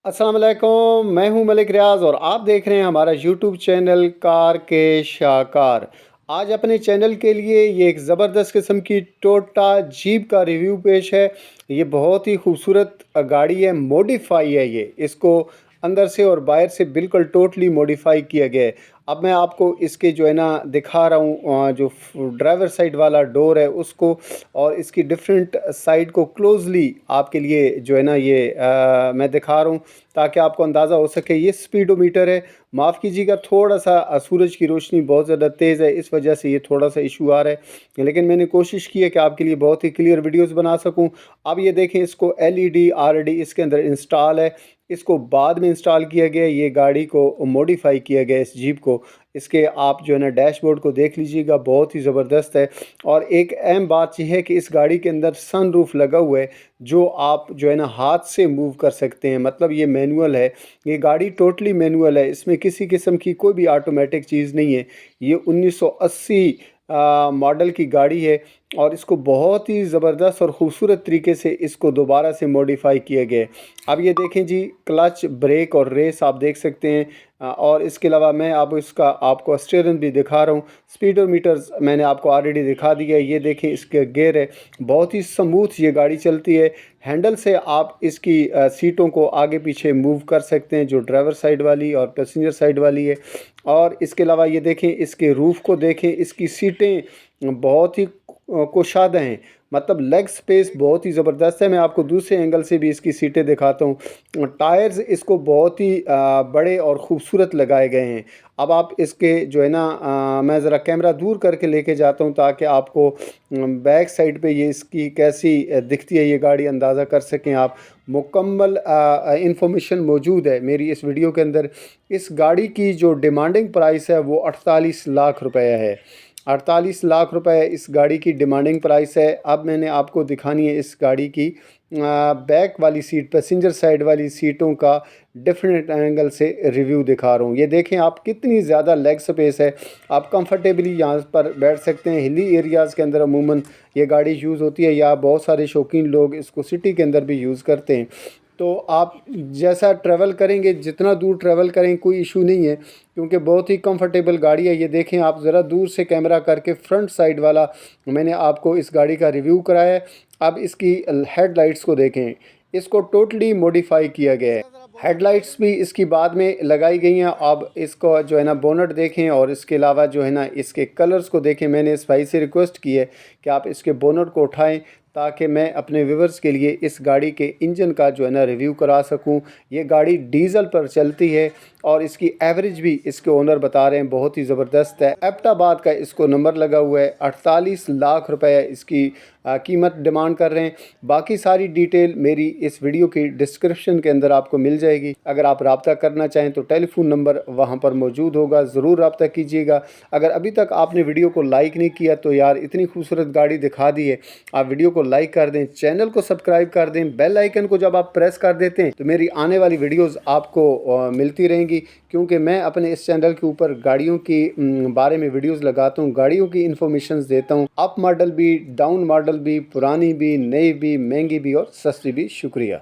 अस्सलाम वालेकुम, मैं हूं मलिक रियाज़ और आप देख रहे हैं हमारा यूट्यूब चैनल कार के शाकार। आज अपने चैनल के लिए ये एक ज़बरदस्त किस्म की टोयोटा जीप का रिव्यू पेश है। ये बहुत ही खूबसूरत गाड़ी है, मॉडिफाई है ये। इसको अंदर से और बाहर से बिल्कुल टोटली मॉडिफाई किया गया है। अब मैं आपको इसके जो है ना दिखा रहा हूँ, जो ड्राइवर साइड वाला डोर है उसको और इसकी डिफरेंट साइड को क्लोजली आपके लिए जो है ना ये मैं दिखा रहा हूँ ताकि आपको अंदाज़ा हो सके। ये स्पीडोमीटर है। माफ़ कीजिएगा, थोड़ा सा सूरज की रोशनी बहुत ज़्यादा तेज़ है, इस वजह से ये थोड़ा सा इशू आ रहा है, लेकिन मैंने कोशिश की है कि आपके लिए बहुत ही क्लियर वीडियोस बना सकूं। अब ये देखें, इसको एलईडी आरडी इसके अंदर इंस्टॉल है। इसको बाद में इंस्टॉल किया गया, ये गाड़ी को मॉडिफाई किया गया इस जीप को। इसके आप जो है ना डैशबोर्ड को देख लीजिएगा, बहुत ही ज़बरदस्त है। और एक अहम बात यह है कि इस गाड़ी के अंदर सनरूफ लगा हुआ है, जो आप जो है ना हाथ से मूव कर सकते हैं। मतलब ये मैनुअल है, ये गाड़ी टोटली मैनुअल है, इसमें किसी किस्म की कोई भी ऑटोमेटिक चीज़ नहीं है। ये 1980 मॉडल की गाड़ी है और इसको बहुत ही ज़बरदस्त और ख़ूबसूरत तरीके से इसको दोबारा से मॉडिफाई किया गया है। अब ये देखें जी, क्लच, ब्रेक और रेस आप देख सकते हैं। और इसके अलावा मैं अब इसका आपको स्टीयरिंग भी दिखा रहा हूँ। स्पीडोमीटर्स मैंने आपको ऑलरेडी दिखा दिया है। ये देखें, इसके गियर है, बहुत ही स्मूथ ये गाड़ी चलती है। हैंडल से आप इसकी सीटों को आगे पीछे मूव कर सकते हैं, जो ड्राइवर साइड वाली और पैसेंजर साइड वाली है। और इसके अलावा ये देखें, इसके रूफ़ को देखें, इसकी सीटें बहुत ही कुशादा हैं। मतलब लेग स्पेस बहुत ही ज़बरदस्त है। मैं आपको दूसरे एंगल से भी इसकी सीटें दिखाता हूँ। टायर्स इसको बहुत ही बड़े और ख़ूबसूरत लगाए गए हैं। अब आप इसके जो है ना मैं ज़रा कैमरा दूर करके लेके जाता हूँ ताकि आपको बैक साइड पे ये इसकी कैसी दिखती है ये गाड़ी अंदाज़ा कर सकें आप। मुकम्मल इंफॉर्मेशन मौजूद है मेरी इस वीडियो के अंदर। इस गाड़ी की जो डिमांडिंग प्राइस है वो 48 लाख रुपए है। 48 लाख रुपए इस गाड़ी की डिमांडिंग प्राइस है। अब मैंने आपको दिखानी है इस गाड़ी की बैक वाली सीट, पैसेंजर साइड वाली सीटों का डिफरेंट एंगल से रिव्यू दिखा रहा हूँ। ये देखें आप, कितनी ज़्यादा लेग स्पेस है। आप कंफर्टेबली यहाँ पर बैठ सकते हैं। हिली एरियाज़ के अंदर अमूमन ये गाड़ी यूज़ होती है, या बहुत सारे शौकीन लोग इसको सिटी के अंदर भी यूज़ करते हैं। तो आप जैसा ट्रैवल करेंगे, जितना दूर ट्रैवल करें, कोई इशू नहीं है, क्योंकि बहुत ही कंफर्टेबल गाड़ी है। ये देखें आप, ज़रा दूर से कैमरा करके फ्रंट साइड वाला मैंने आपको इस गाड़ी का रिव्यू कराया है। अब इसकी हेडलाइट्स को देखें, इसको टोटली मॉडिफाई किया गया है। हेडलाइट्स भी इसकी बाद में लगाई गई हैं। अब इसको जो है ना बोनट देखें और इसके अलावा जो है ना इसके कलर्स को देखें। मैंने इस भाई से रिक्वेस्ट की है कि आप इसके बोनट को उठाएं ताकि मैं अपने व्यूवर्स के लिए इस गाड़ी के इंजन का जो है ना रिव्यू करा सकूं। ये गाड़ी डीज़ल पर चलती है और इसकी एवरेज भी इसके ओनर बता रहे हैं बहुत ही ज़बरदस्त है। एबटाबाद का इसको नंबर लगा हुआ है। 48 लाख रुपए इसकी कीमत डिमांड कर रहे हैं। बाकी सारी डिटेल मेरी इस वीडियो की डिस्क्रिप्शन के अंदर आपको मिल जाएगी। अगर आप रब्ता करना चाहें तो टेलीफोन नंबर वहां पर मौजूद होगा, ज़रूर रब्ता कीजिएगा। अगर अभी तक आपने वीडियो को लाइक नहीं किया तो यार, इतनी खूबसूरत गाड़ी दिखा दी है, आप वीडियो को लाइक कर दें, चैनल को सब्सक्राइब कर दें। बेल आइकन को जब आप प्रेस कर देते हैं तो मेरी आने वाली वीडियोज़ आपको मिलती रहेंगी, क्योंकि मैं अपने इस चैनल के ऊपर गाड़ियों की बारे में वीडियोस लगाता हूँ, गाड़ियों की इन्फॉर्मेशन देता हूँ। अप मॉडल भी, डाउन मॉडल भी, पुरानी भी, नई भी, महंगी भी और सस्ती भी। शुक्रिया।